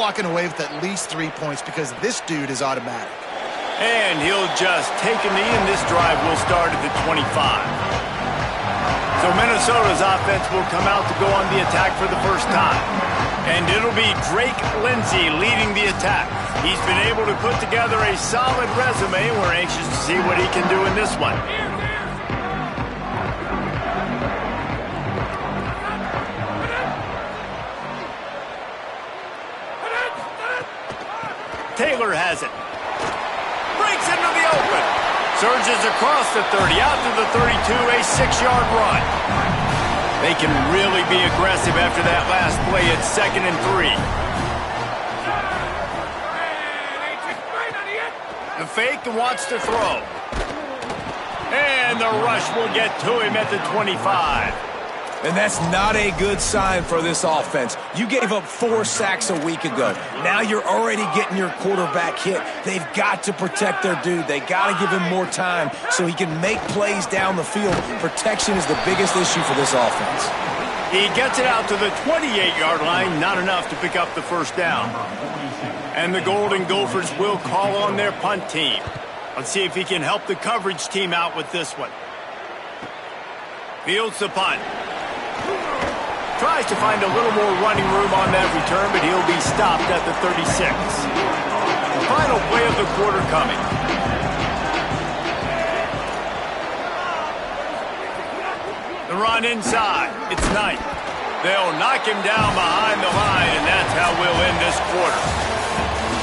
walking away with at least 3 points because this dude is automatic. And he'll just take a knee, and this drive will start at the 25. So Minnesota's offense will come out to go on the attack for the first time. And it'll be Drake Lindsey leading the attack. He's been able to put together a solid resume. We're anxious to see what he can do in this one. Taylor has it. Breaks into the open. Surges across the 30, out to the 32, a 6-yard run. They can really be aggressive after that last play. It's 2nd and 3. The fake wants to throw. And the rush will get to him at the 25. And that's not a good sign for this offense. You gave up 4 sacks a week ago. Now you're already getting your quarterback hit. They've got to protect their dude. They got to give him more time so he can make plays down the field. Protection is the biggest issue for this offense. He gets it out to the 28-yard line. Not enough to pick up the first down. And the Golden Gophers will call on their punt team. Let's see if he can help the coverage team out with this one. Fields the punt. Tries to find a little more running room on that return, but he'll be stopped at the 36. The final play of the quarter coming. The run inside. It's Knight. They'll knock him down behind the line, and that's how we'll end this quarter.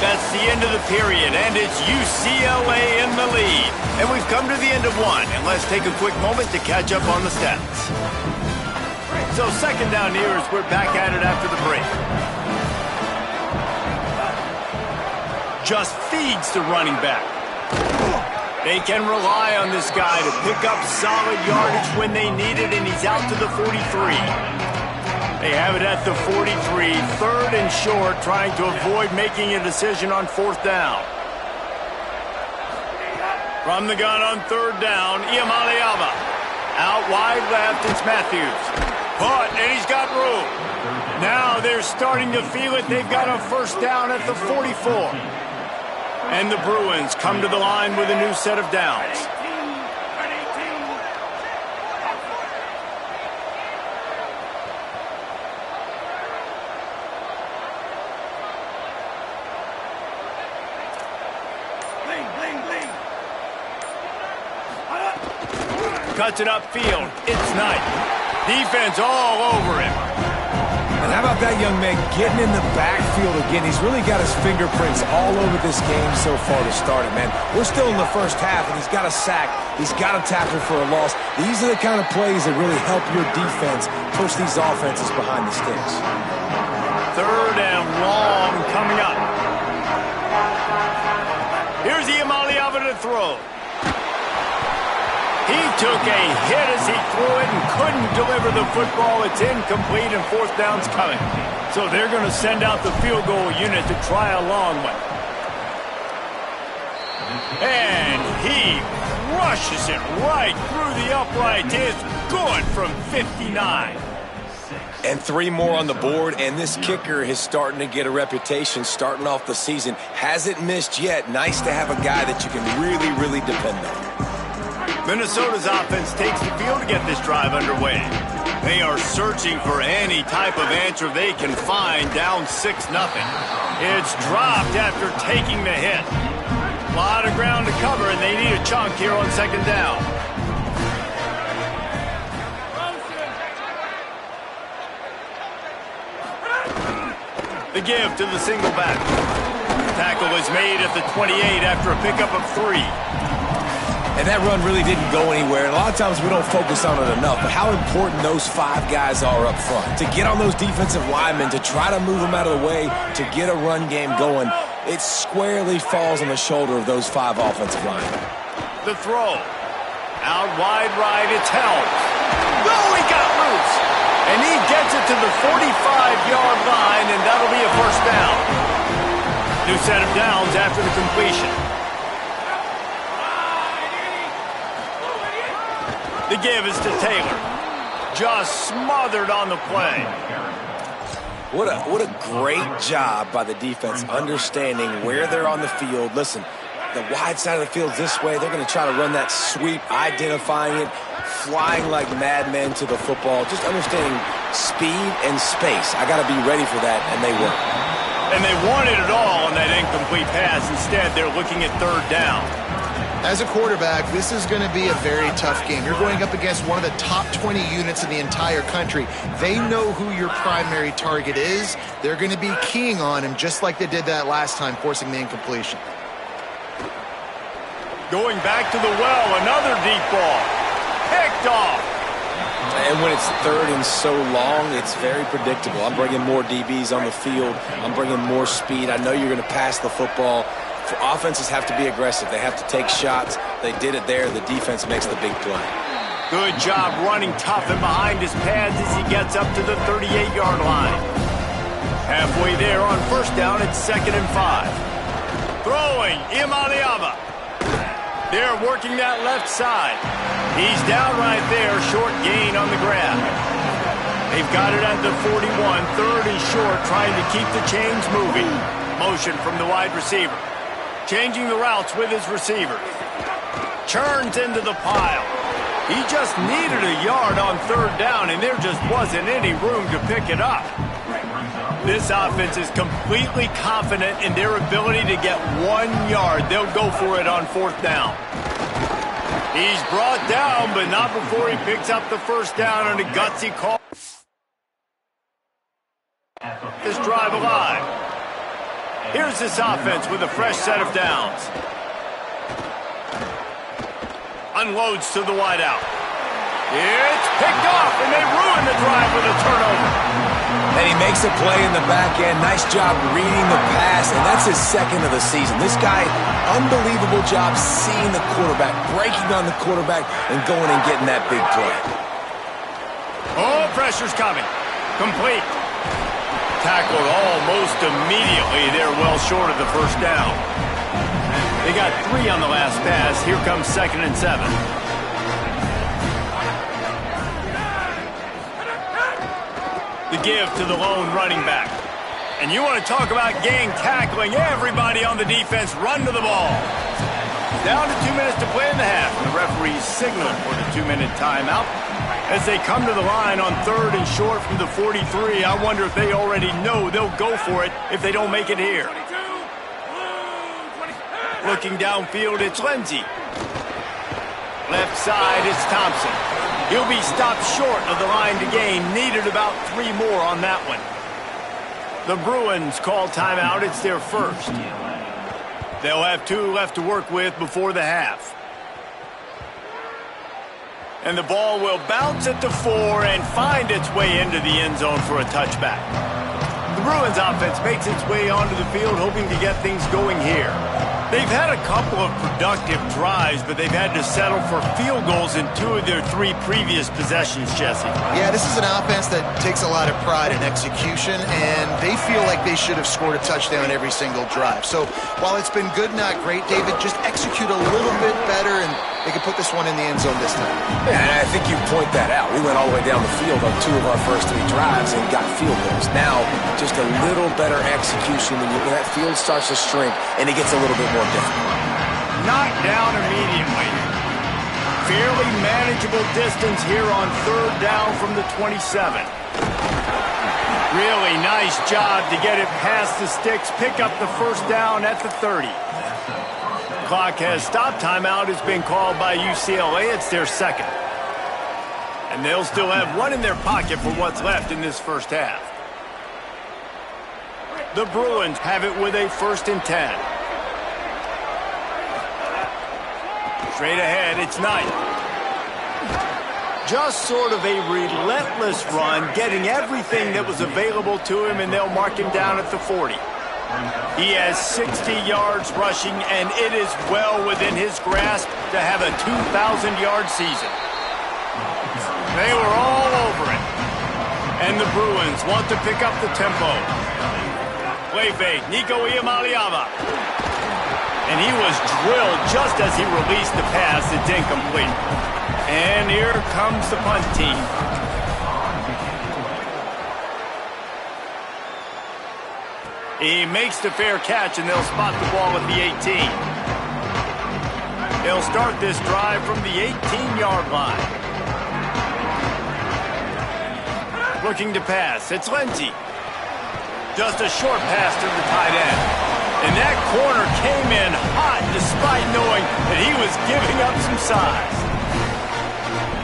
That's the end of the period, and it's UCLA in the lead. And we've come to the end of one, and let's take a quick moment to catch up on the stats. So 2nd down here as we're back at it after the break. Just feeds the running back. They can rely on this guy to pick up solid yardage when they need it, and he's out to the 43. They have it at the 43, 3rd and short, trying to avoid making a decision on 4th down. From the gun on 3rd down, Iamaleava. Out wide left, it's Matthews. But, and he's got room. Now they're starting to feel it. They've got a first down at the 44. And the Bruins come to the line with a new set of downs. Cuts it upfield. It's Knight. Defense all over him. And how about that young man getting in the backfield again? He's really got his fingerprints all over this game so far to start it, man. We're still in the first half, and he's got a sack. He's got a tackle for a loss. These are the kind of plays that really help your defense push these offenses behind the sticks. 3rd and long coming up. Here's Iamaleava to throw. He took a hit as he threw it and couldn't deliver the football. It's incomplete, and 4th down's coming. So they're going to send out the field goal unit to try a long one. And he rushes it right through the upright. It's good from 59. And 3 more on the board, and this kicker is starting to get a reputation starting off the season. Hasn't missed yet. Nice to have a guy that you can really, really depend on. Minnesota's offense takes the field to get this drive underway. They are searching for any type of answer they can find, down 6-0. It's dropped after taking the hit. A lot of ground to cover, and they need a chunk here on 2nd down. The give to the single back. Tackle is made at the 28 after a pickup of 3. And that run really didn't go anywhere. And a lot of times we don't focus on it enough, but how important those 5 guys are up front. To get on those defensive linemen, to try to move them out of the way, to get a run game going, it squarely falls on the shoulder of those 5 offensive linemen. The throw. Out wide right, it's held. No, he got loose. And he gets it to the 45-yard line, and that'll be a first down. New set of downs after the completion. The give is to Taylor. Just smothered on the play. What a great job by the defense understanding where they're on the field. Listen, the wide side of the field's this way. They're going to try to run that sweep, identifying it, flying like madmen to the football, just understanding speed and space. I got to be ready for that, and they were. And they wanted it all on that incomplete pass. Instead, they're looking at third down. As a quarterback, this is going to be a very tough game. You're going up against one of the top 20 units in the entire country. They know who your primary target is. They're going to be keying on him just like they did that last time, forcing the incompletion. Going back to the well, another deep ball. Picked off. And when it's third and so long, it's very predictable. I'm bringing more DBs on the field. I'm bringing more speed. I know you're going to pass the football. Offenses have to be aggressive. They have to take shots. They did it there. The defense makes the big play. Good job running tough and behind his pads as he gets up to the 38-yard line. Halfway there on first down, it's 2nd and 5. Throwing, Imaliava. They're working that left side. He's down right there, short gain on the grab. They've got it at the 41, 3rd and short, trying to keep the chains moving. Motion from the wide receiver. Changing the routes with his receiver. Churns into the pile. He just needed a yard on third down, and there just wasn't any room to pick it up. This offense is completely confident in their ability to get 1 yard. They'll go for it on 4th down. He's brought down, but not before he picks up the first down on a gutsy call. This drive alive. Here's this offense with a fresh set of downs. Unloads to the wideout. It's picked off, and they ruin the drive with a turnover. And he makes a play in the back end. Nice job reading the pass, and that's his 2nd of the season. This guy, unbelievable job seeing the quarterback, breaking on the quarterback, and going and getting that big play. Oh, pressure's coming. Complete. Tackled almost immediately. They're well short of the first down. They got 3 on the last pass. Here comes 2nd and 7. The give to the lone running back. And you want to talk about gang tackling. Everybody on the defense run to the ball. Down to 2 minutes to play in the half. The referee's signal for the 2-minute timeout. As they come to the line on 3rd and short from the 43, I wonder if they already know they'll go for it if they don't make it here. Looking downfield, it's Lindsey. Left side, it's Thompson. He'll be stopped short of the line to gain. Needed about 3 more on that one. The Bruins call timeout. It's their first. They'll have 2 left to work with before the half. And the ball will bounce at the 4 and find its way into the end zone for a touchback. The Bruins offense makes its way onto the field, hoping to get things going here. They've had a couple of productive drives, but they've had to settle for field goals in 2 of their 3 previous possessions, Jesse. Yeah, this is an offense that takes a lot of pride in execution, and they feel like they should have scored a touchdown every single drive. So while it's been good, not great, David, just execute a little bit better, and they can put this one in the end zone this time. Yeah, and I think you point that out. We went all the way down the field on 2 of our first 3 drives and got field goals. Now, just a little better execution when that field starts to shrink, and it gets a little bit more difficult. Knocked down immediately. Fairly manageable distance here on 3rd down from the 27. Really nice job to get it past the sticks, pick up the first down at the 30. Clock has stopped. Timeout has been called by UCLA. It's their 2nd. And they'll still have 1 in their pocket for what's left in this first half. The Bruins have it with a 1st and 10. Straight ahead, it's Knight. Just sort of a relentless run, getting everything that was available to him, and they'll mark him down at the 40. He has 60 yards rushing, and it is well within his grasp to have a 2,000-yard season. They were all over it. And the Bruins want to pick up the tempo. Play fake, Nico Iamaleava. And he was drilled just as he released the pass. It's incomplete. And here comes the punt team. He makes the fair catch, and they'll spot the ball at the 18. They'll start this drive from the 18-yard line. Looking to pass. It's Lindsey. Just a short pass to the tight end. And that corner came in hot despite knowing that he was giving up some size.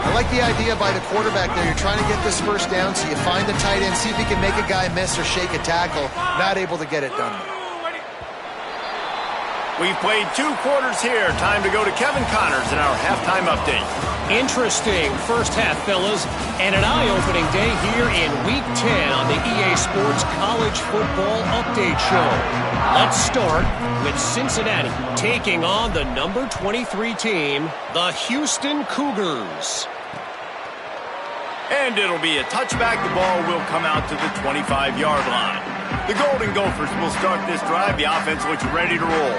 I like the idea by the quarterback there. You're trying to get this first down, so you find the tight end, see if he can make a guy miss or shake a tackle. Not able to get it done. We've played 2 quarters here. Time to go to Kevin Connors in our halftime update. Interesting first half, fellas, and an eye-opening day here in Week 10 on the EA Sports College Football Update Show. Let's start with Cincinnati taking on the number 23 team, the Houston Cougars. And it'll be a touchback. The ball will come out to the 25-yard line. The Golden Gophers will start this drive. The offense looks ready to roll.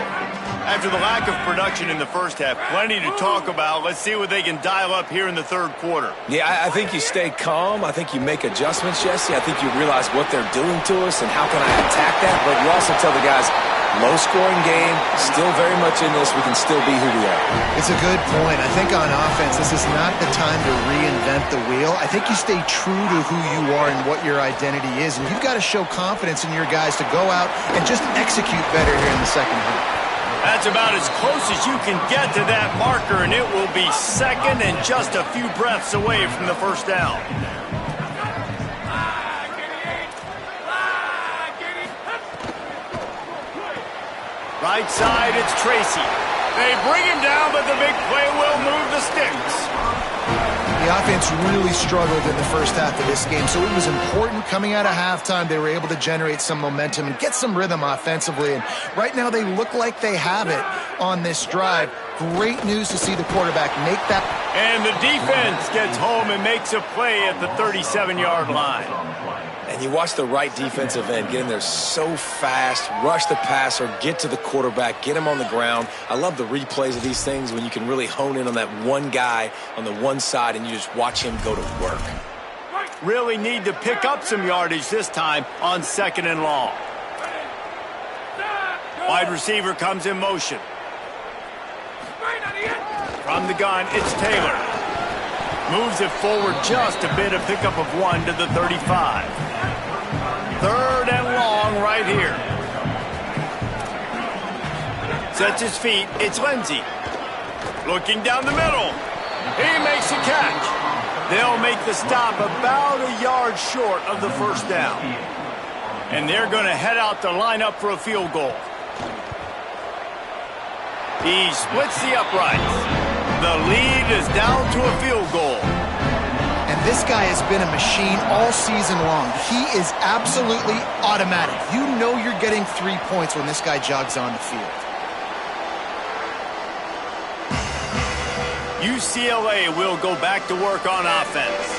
After the lack of production in the first half, plenty to talk about. Let's see what they can dial up here in the third quarter. Yeah, I think you stay calm. I think you make adjustments, Jesse. I think you realize what they're doing to us and how can I attack that. But you also tell the guys, low-scoring game, still very much in this. We can still be who we are. It's a good point. I think on offense, this is not the time to reinvent the wheel. I think you stay true to who you are and what your identity is. And you've got to show confidence in your guys to go out and just execute better here in the second half. That's about as close as you can get to that marker, and it will be second and just a few breaths away from the first down. Right side, it's Tracy. They bring him down, but the big play will move the sticks. The offense really struggled in the first half of this game, so it was important coming out of halftime. They were able to generate some momentum and get some rhythm offensively, and right now they look like they have it on this drive. Great news to see the quarterback make that. And the defense gets home and makes a play at the 37-yard line. And you watch the right defensive end get in there so fast, rush the passer, get to the quarterback, get him on the ground. I love the replays of these things when you can really hone in on that one guy on the one side and you just watch him go to work. Really need to pick up some yardage this time on second and long. Wide receiver comes in motion. From the gun, it's Taylor. Moves it forward just a bit, a pickup of 1 to the 35. Third and long right here. Sets his feet, it's Lindsey. Looking down the middle. He makes a catch. They'll make the stop about a yard short of the first down. And they're going to head out to line up for a field goal. He splits the uprights. The lead is down to a field goal. And this guy has been a machine all season long. He is absolutely automatic. You know you're getting 3 points when this guy jogs on the field. UCLA will go back to work on offense.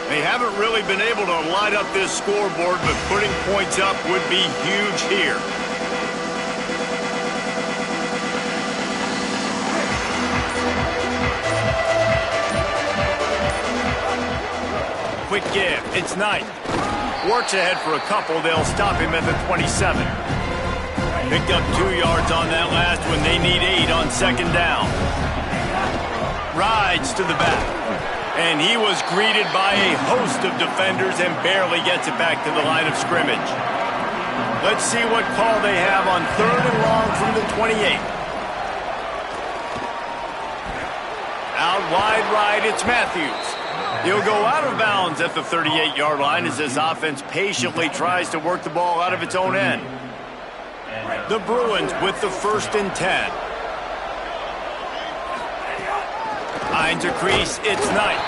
They haven't really been able to light up this scoreboard, but putting points up would be huge here. Quick give. It's Knight. Works ahead for a couple. They'll stop him at the 27. Picked up 2 yards on that last one. They need 8 on second down. Rides to the back. And he was greeted by a host of defenders and barely gets it back to the line of scrimmage. Let's see what call they have on third and long from the 28. Out wide right, it's Matthews. He'll go out of bounds at the 38-yard line as this offense patiently tries to work the ball out of its own end. The Bruins with the 1st and 10. Behind to crease, it's Knight.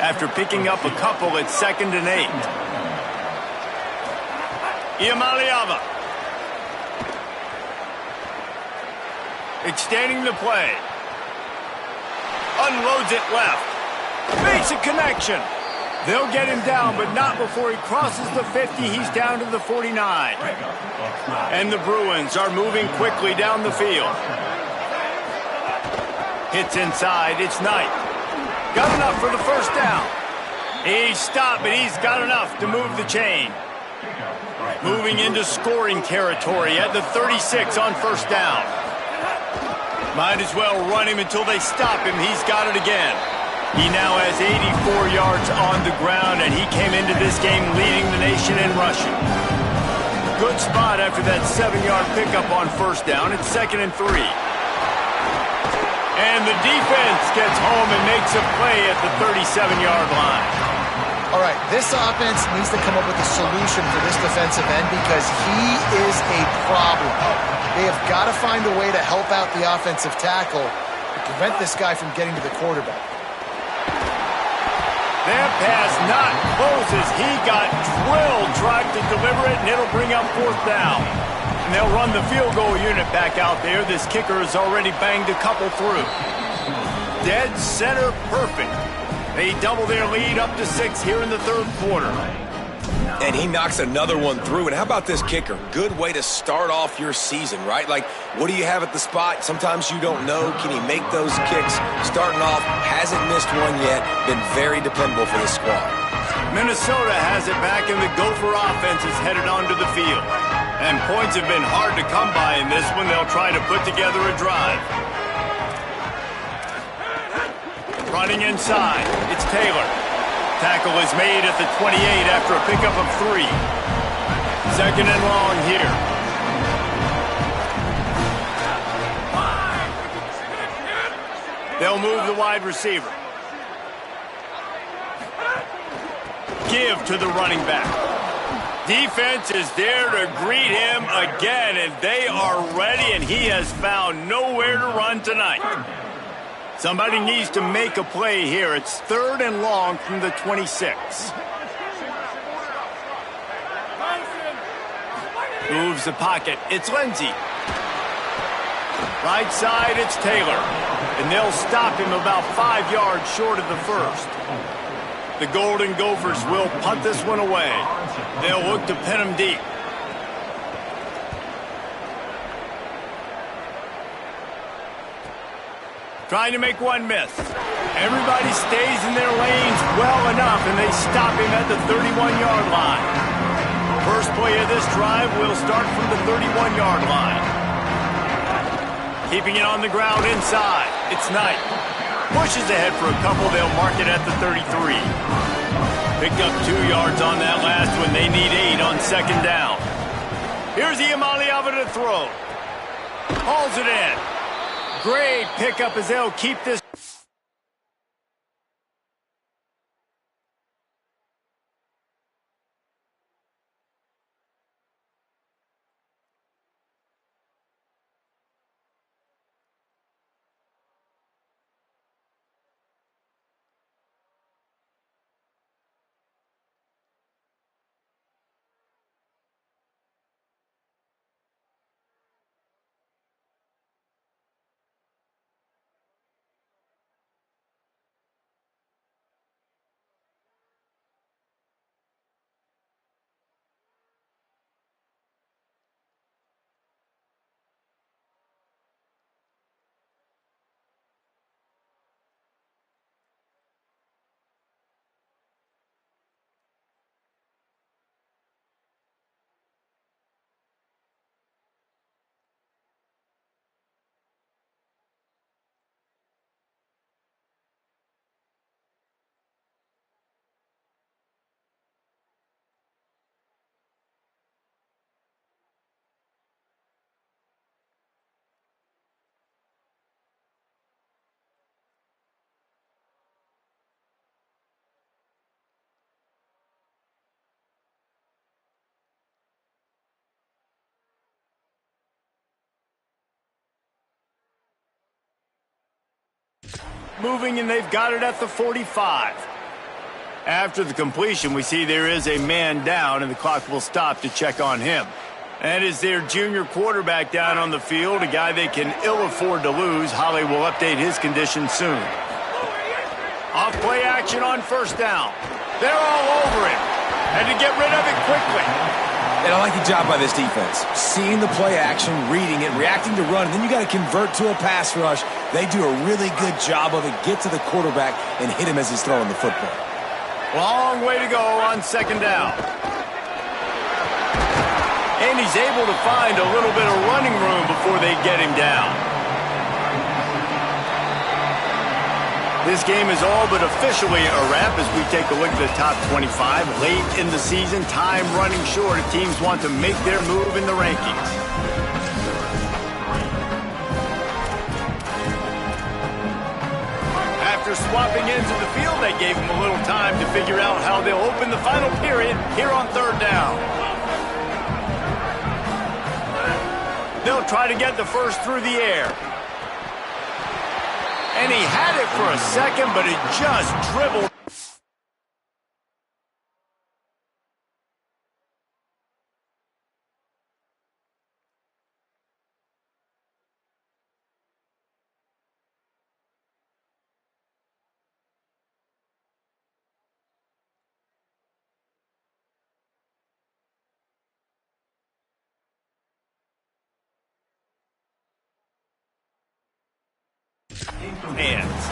After picking up a couple, it's 2nd and 8. Iamaleava. Extending the play. Unloads it left. Makes a connection. They'll get him down, but not before he crosses the 50. He's down to the 49. And the Bruins are moving quickly down the field. Hits inside. It's Knight. Got enough for the first down. He's stopped, but he's got enough to move the chain. Moving into scoring territory at the 36 on first down. Might as well run him until they stop him. He's got it again. He now has 84 yards on the ground, and he came into this game leading the nation in rushing. Good spot after that 7-yard pickup on first down. It's 2nd and 3. And the defense gets home and makes a play at the 37-yard line. All right, this offense needs to come up with a solution for this defensive end because he is a problem. They have got to find a way to help out the offensive tackle to prevent this guy from getting to the quarterback. That pass not close as he got drilled, tried to deliver it, and it'll bring up 4th down. And they'll run the field goal unit back out there. This kicker has already banged a couple through. Dead center perfect. They double their lead up to 6 here in the 3rd quarter. And he knocks another one through. And how about this kicker? Good way to start off your season, right? Like, what do you have at the spot? Sometimes you don't know. Can he make those kicks? Starting off, hasn't missed one yet. Been very dependable for this squad. Minnesota has it back, and the Gopher offense is headed onto the field. And points have been hard to come by in this one. They'll try to put together a drive. Running inside, it's Taylor. Tackle is made at the 28 after a pickup of 3. 2nd and long here. They'll move the wide receiver. Give to the running back. Defense is there to greet him again, and they are ready, and he has found nowhere to run tonight. Somebody needs to make a play here. It's 3rd and long from the 26. Moves the pocket. It's Lindsey. Right side, it's Taylor. And they'll stop him about 5 yards short of the 1st. The Golden Gophers will punt this one away. They'll look to pin him deep. Trying to make one miss. Everybody stays in their lanes well enough, and they stop him at the 31-yard line. First play of this drive will start from the 31-yard line. Keeping it on the ground inside. It's Knight. Pushes ahead for a couple. They'll mark it at the 33. Picked up 2 yards on that last one. They need 8 on 2nd down. Here's Iamaleava to throw. Hauls it in. Great pickup as they'll keep this. Moving, and they've got it at the 45. After the completion, we see there is a man down, and the clock will stop to check on him. That is their junior quarterback down on the field, a guy they can ill afford to lose. Holly will update his condition soon. Off play action on first down. They're all over him. Had to get rid of it quickly. And I like the job by this defense. Seeing the play action, reading it, reacting to run, and then you got to convert to a pass rush. They do a really good job of it. Get to the quarterback and hit him as he's throwing the football. Long way to go on second down. And he's able to find a little bit of running room before they get him down. This game is all but officially a wrap as we take a look at the top 25. Late in the season, time running short if teams want to make their move in the rankings. After swapping ends of the field, they gave him a little time to figure out how they'll open the final period here on third down. They'll try to get the first through the air. And he had it for a second, but it just dribbled. Hands.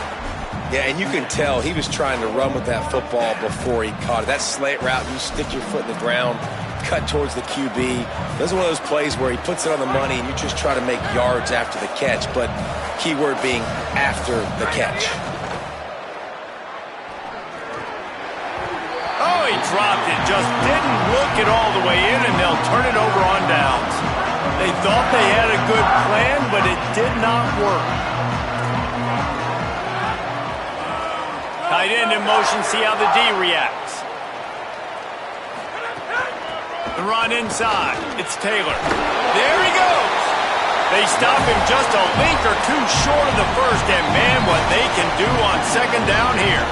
Yeah, and you can tell he was trying to run with that football before he caught it. That slant route, you stick your foot in the ground, cut towards the QB. This is one of those plays where he puts it on the money and you just try to make yards after the catch, but key word being after the catch. Oh, he dropped it. Just didn't look it all the way in, and they'll turn it over on downs. They thought they had a good plan, but it did not work. Tight end in motion, see how the D reacts. The run inside. It's Taylor. There he goes. They stop him just a link or two short of the first, and man, what they can do on second down here.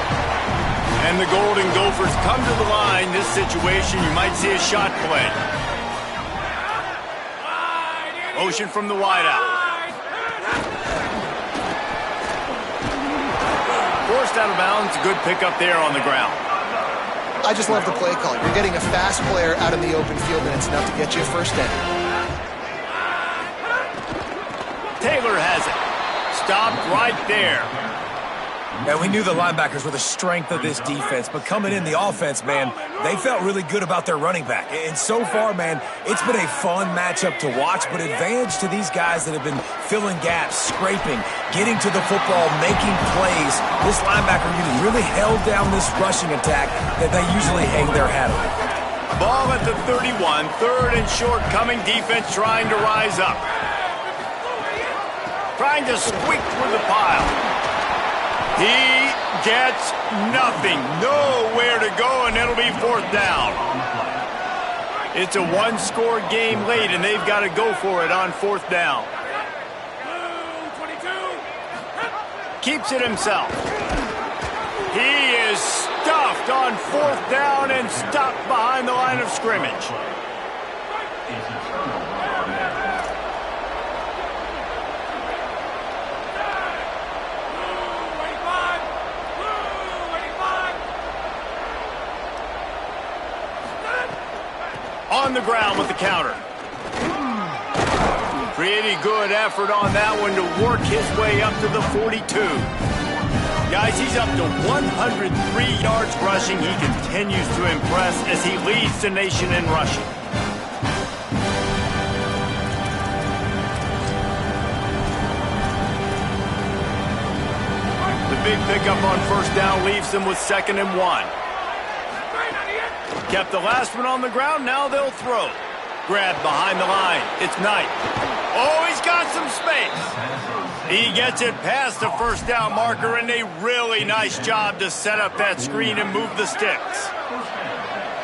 And the Golden Gophers come to the line. This situation, you might see a shot play. Motion from the wideout. Forced out of bounds, good pickup there on the ground. I just love the play call. You're getting a fast player out in the open field, and it's enough to get you a first down. Taylor has it. Stopped right there. And we knew the linebackers were the strength of this defense, but coming in the offense, man, they felt really good about their running back. And so far, man, it's been a fun matchup to watch, but advantage to these guys that have been filling gaps, scraping, getting to the football, making plays. This linebacker unit really held down this rushing attack that they usually hang their hat on. Ball at the 31, third and short, coming defense trying to rise up. Trying to squeak through the pile. He gets nothing. Nowhere to go, and it'll be fourth down. It's a one-score game late, and they've got to go for it on fourth down. Keeps it himself. He is stuffed on fourth down and stopped behind the line of scrimmage. On the ground with the counter. Pretty good effort on that one to work his way up to the 42. Guys, he's up to 103 yards rushing. He continues to impress as he leads the nation in rushing. The big pickup on first down leaves them with 2nd and 1. Kept the last one on the ground, now they'll throw. Grab behind the line, it's Knight. Oh, he's got some space. He gets it past the first down marker, and a really nice job to set up that screen and move the sticks.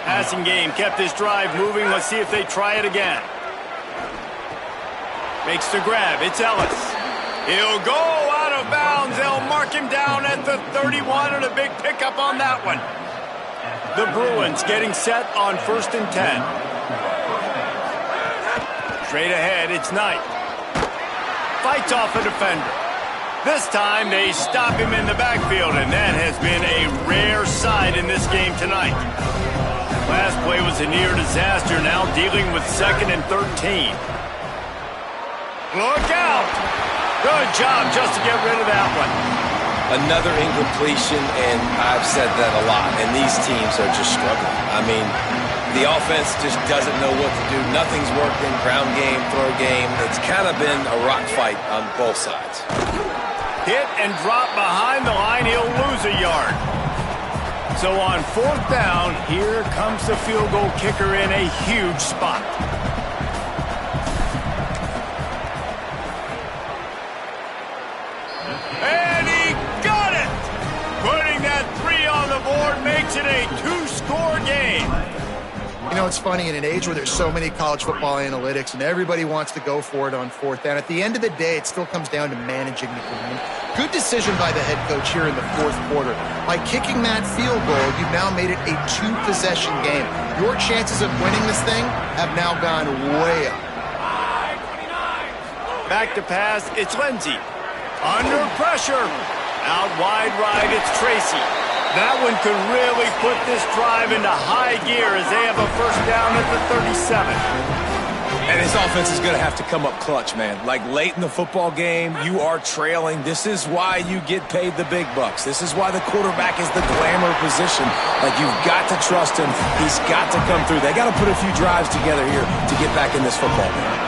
Passing game kept this drive moving. Let's see if they try it again. Makes the grab, it's Ellis. He'll go out of bounds. They'll mark him down at the 31, and a big pickup on that one. The Bruins getting set on 1st and 10. Straight ahead, it's Knight. Fights off a defender. This time they stop him in the backfield, and that has been a rare sight in this game tonight. Last play was a near disaster, now dealing with 2nd and 13. Look out! Good job just to get rid of that one. Another incompletion, and I've said that a lot, and these teams are just struggling. I mean, the offense just doesn't know what to do. Nothing's working. Ground game, throw game. It's kind of been a rock fight on both sides. Hit and drop behind the line. He'll lose a yard. So on 4th down, here comes the field goal kicker in a huge spot. And he got it! Putting that 3 on the board makes it a 2-score game. You know, it's funny, in an age where there's so many college football analytics and everybody wants to go for it on 4th down, at the end of the day, it still comes down to managing the game. Good decision by the head coach here in the 4th quarter. By kicking that field goal, you've now made it a 2-possession game. Your chances of winning this thing have now gone way up. Back to pass, it's Lindsey. Under pressure. Out wide right, it's Tracy. That one could really put this drive into high gear as they have a 1st down at the 37. And his offense is going to have to come up clutch, man. Like late in the football game, you are trailing. This is why you get paid the big bucks. This is why the quarterback is the glamour position. Like, you've got to trust him. He's got to come through. They got to put a few drives together here to get back in this football game.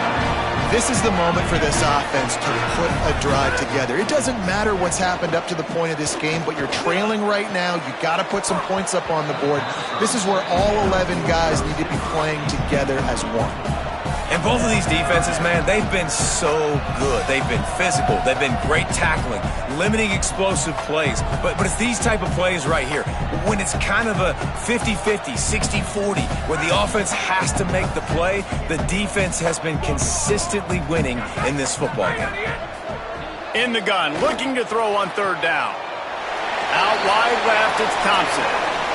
This is the moment for this offense to put a drive together. It doesn't matter what's happened up to the point of this game, but you're trailing right now. You got to put some points up on the board. This is where all 11 guys need to be playing together as one. And both of these defenses, man, they've been so good. They've been physical. They've been great tackling, limiting explosive plays. But it's these type of plays right here, when it's kind of a 50-50, 60-40, where the offense has to make the play, the defense has been consistently winning in this football game. In the gun, looking to throw on 3rd down. Out wide left, it's Thompson.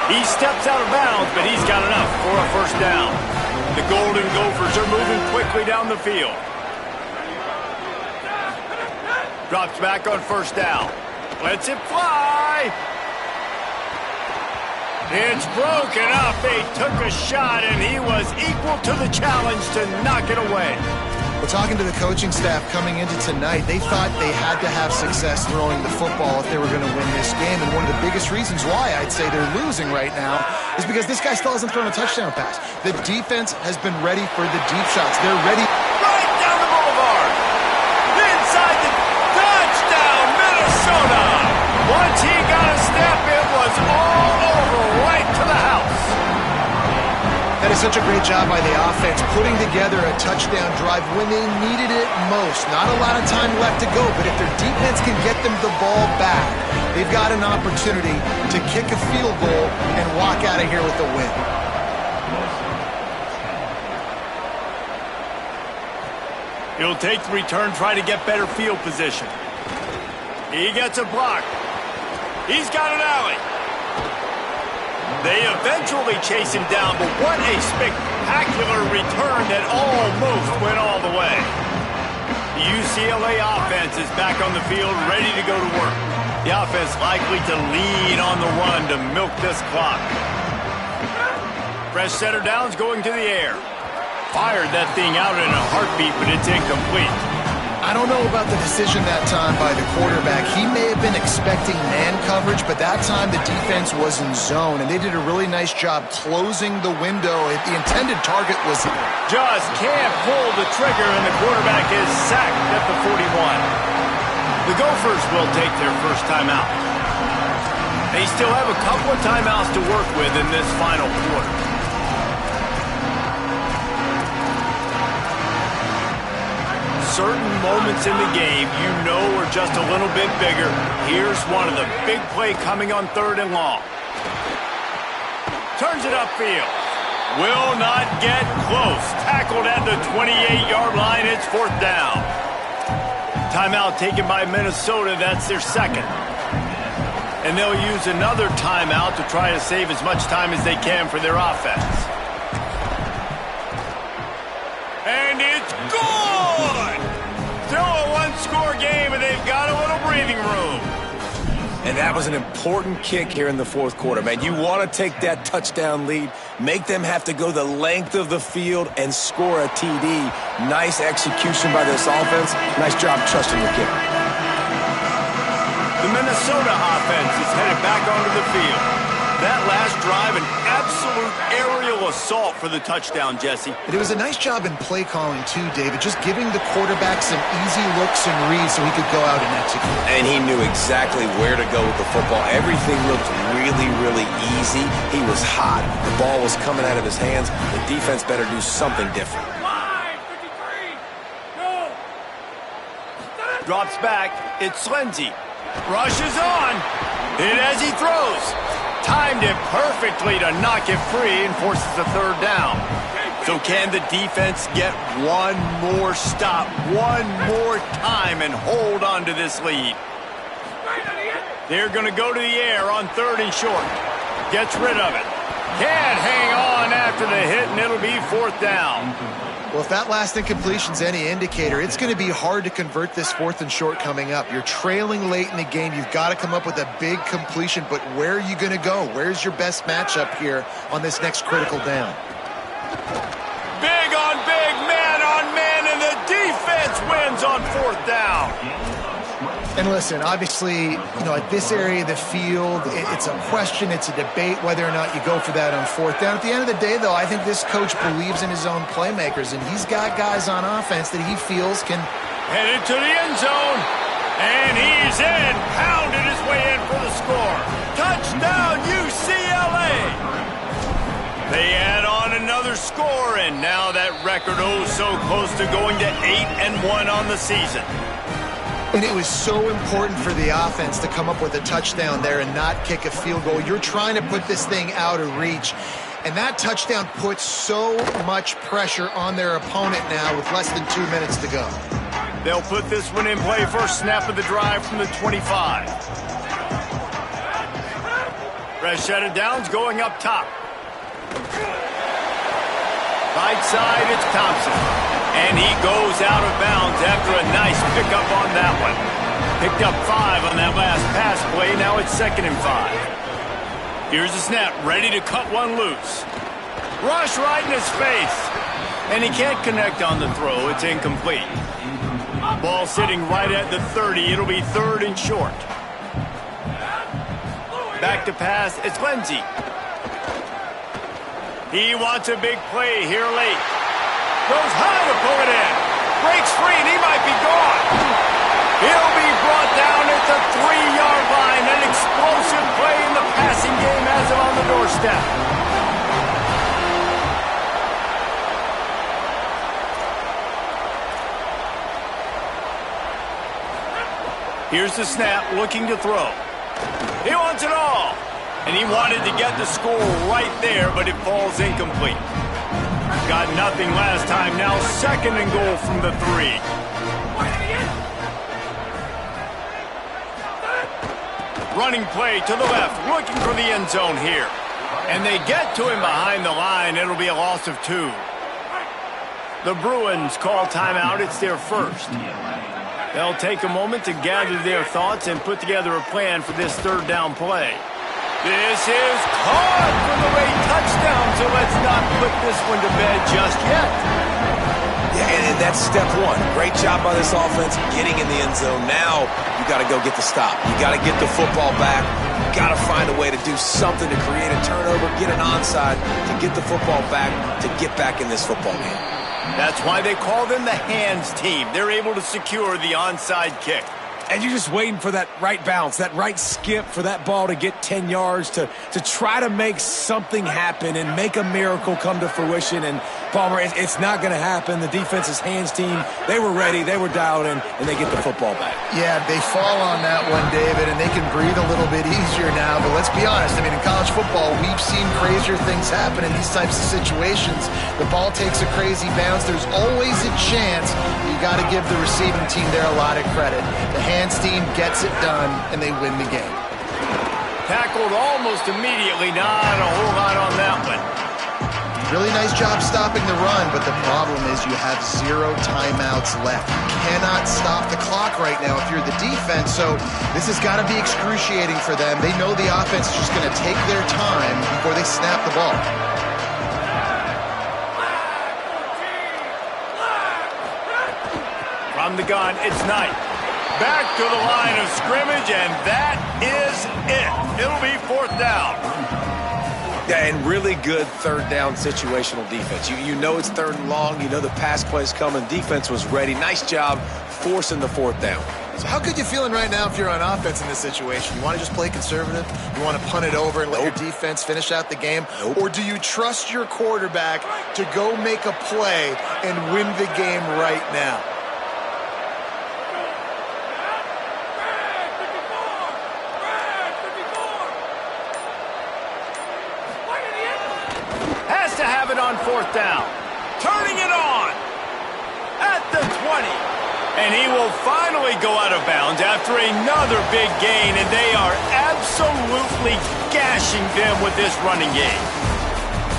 He steps out of bounds, but he's got enough for a 1st down. The Golden Gophers are moving quickly down the field. Drops back on 1st down. Lets it fly. It's broken up. They took a shot, and he was equal to the challenge to knock it away. Well, talking to the coaching staff coming into tonight, they thought they had to have success throwing the football if they were going to win this game. And one of the biggest reasons why I'd say they're losing right now is because this guy still hasn't thrown a touchdown pass. The defense has been ready for the deep shots. They're ready. Right down the boulevard. Inside the touchdown, Minnesota. Once he got a step, it was all over right to the house. That is such a great job by the offense, putting together a touchdown drive when they needed it most. Not a lot of time left to go, but if their defense can get them the ball back, they've got an opportunity to kick a field goal and walk out of here with a win. He'll take the return, try to get better field position. He gets a block. He's got an alley. They eventually chase him down, but what a spectacular return that almost went all the way. The UCLA offense is back on the field, ready to go to work. The offense likely to lean on the run to milk this clock. Fresh center down's going to the air. Fired that thing out in a heartbeat, but it's incomplete. I don't know about the decision that time by the quarterback. He may have been expecting man coverage, but that time the defense was in zone, and they did a really nice job closing the window. The intended target was... Just can't pull the trigger, and the quarterback is sacked at the 41. The Gophers will take their 1st timeout. They still have a couple of timeouts to work with in this final quarter. Certain moments in the game you know are just a little bit bigger. Here's one of the big play coming on 3rd and long. Turns it upfield. Will not get close. Tackled at the 28-yard line. It's 4th down. Timeout taken by Minnesota. That's their 2nd. And they'll use another timeout to try to save as much time as they can for their offense. And it's good! Still a 1-score game, and they've got a little breathing room. And that was an important kick here in the 4th quarter, man. You want to take that touchdown lead, make them have to go the length of the field and score a TD. Nice execution by this offense. Nice job trusting the kicker. The Minnesota Minnesota offense is headed back onto the field. That last drive, an absolute aerial assault for the touchdown, Jesse. It was a nice job in play calling, too, David, just giving the quarterback some easy looks and reads so he could go out and execute. And he knew exactly where to go with the football. Everything looked really, really easy. He was hot. The ball was coming out of his hands. The defense better do something different. Drops back. It's Lindsey. Rushes on. Hit as he throws. Timed it perfectly to knock it free and forces a third down. So can the defense get one more stop, one more time, and hold on to this lead? They're going to go to the air on 3rd and short. Gets rid of it. Can't hang on after the hit, and it'll be 4th down. Well, if that last incompletion's any indicator, it's going to be hard to convert this 4th and short coming up. You're trailing late in the game. You've got to come up with a big completion, but where are you going to go? Where's your best matchup here on this next critical down? Big on big, man on man, and the defense wins on 4th down. And listen, obviously, at this area of the field, it's a question, it's a debate whether or not you go for that on 4th down. At the end of the day, though, I think this coach believes in his own playmakers, and he's got guys on offense that he feels can... Headed to the end zone, and he's in. Pounded his way in for the score. Touchdown, UCLA! They add on another score, and now that record so close to going to 8-1 on the season. And it was so important for the offense to come up with a touchdown there and not kick a field goal. You're trying to put this thing out of reach. And that touchdown puts so much pressure on their opponent now with less than 2 minutes to go. They'll put this one in play. First snap of the drive from the 25. Rashad Downs going up top. Right side, it's Thompson. And he goes out of bounds after a nice pickup on that one. Picked up 5 on that last pass play. Now it's 2nd and 5. Here's the snap, ready to cut one loose. Rush right in his face. And he can't connect on the throw. It's incomplete. Ball sitting right at the 30. It'll be 3rd and short. Back to pass. It's Lindsey. He wants a big play here late. Goes high to pull it in. Breaks free, and he might be gone. He'll be brought down at the 3-yard line. An explosive play in the passing game has him on the doorstep. Here's the snap, looking to throw. He wants it all. And he wanted to get the score right there, but it falls incomplete. Got nothing last time. Now 2nd and goal from the 3. Running play to the left, looking for the end zone here. And they get to him behind the line. It'll be a loss of 2. The Bruins call timeout. It's their first. They'll take a moment to gather their thoughts and put together a plan for this 3rd down play. This is caught for the late touchdown, so let's not put this one to bed just yet. Yeah, and that's step 1. Great job by this offense getting in the end zone. Now you got to go get the stop. You got to get the football back. You got to find a way to do something to create a turnover, get an onside, to get the football back, to get back in this football game. That's why they call them the hands team. They're able to secure the onside kick. And you're just waiting for that right bounce, that right skip for that ball to get 10 yards to try to make something happen and make a miracle come to fruition. And, Palmer, it's not going to happen. The defense's hands team, they were ready, they were dialed in, and they get the football back. Yeah, they fall on that one, David, and they can breathe a little bit easier now. But let's be honest, I mean, in college football, we've seen crazier things happen in these types of situations. The ball takes a crazy bounce. There's always a chance. You got to give the receiving team there a lot of credit. The hands team gets it done, and they win the game. Tackled almost immediately. Not a whole lot on that one. Really nice job stopping the run, but the problem is you have 0 timeouts left. You cannot stop the clock right now if you're the defense, so this has got to be excruciating for them. They know the offense is just going to take their time before they snap the ball. From the gun, it's Knight. Back to the line of scrimmage, and that is it. It'll be 4th down. Yeah, and really good 3rd down situational defense. You know it's 3rd and long. You know the pass play's coming. Defense was ready. Nice job forcing the 4th down. So how good you feeling right now if you're on offense in this situation? You want to just play conservative? You want to punt it over and let your defense finish out the game? Or do you trust your quarterback to go make a play and win the game right now? Has to have it on 4th down. Turning it on at the 20. And he will finally go out of bounds after another big gain, and they are absolutely gashing them with this running game.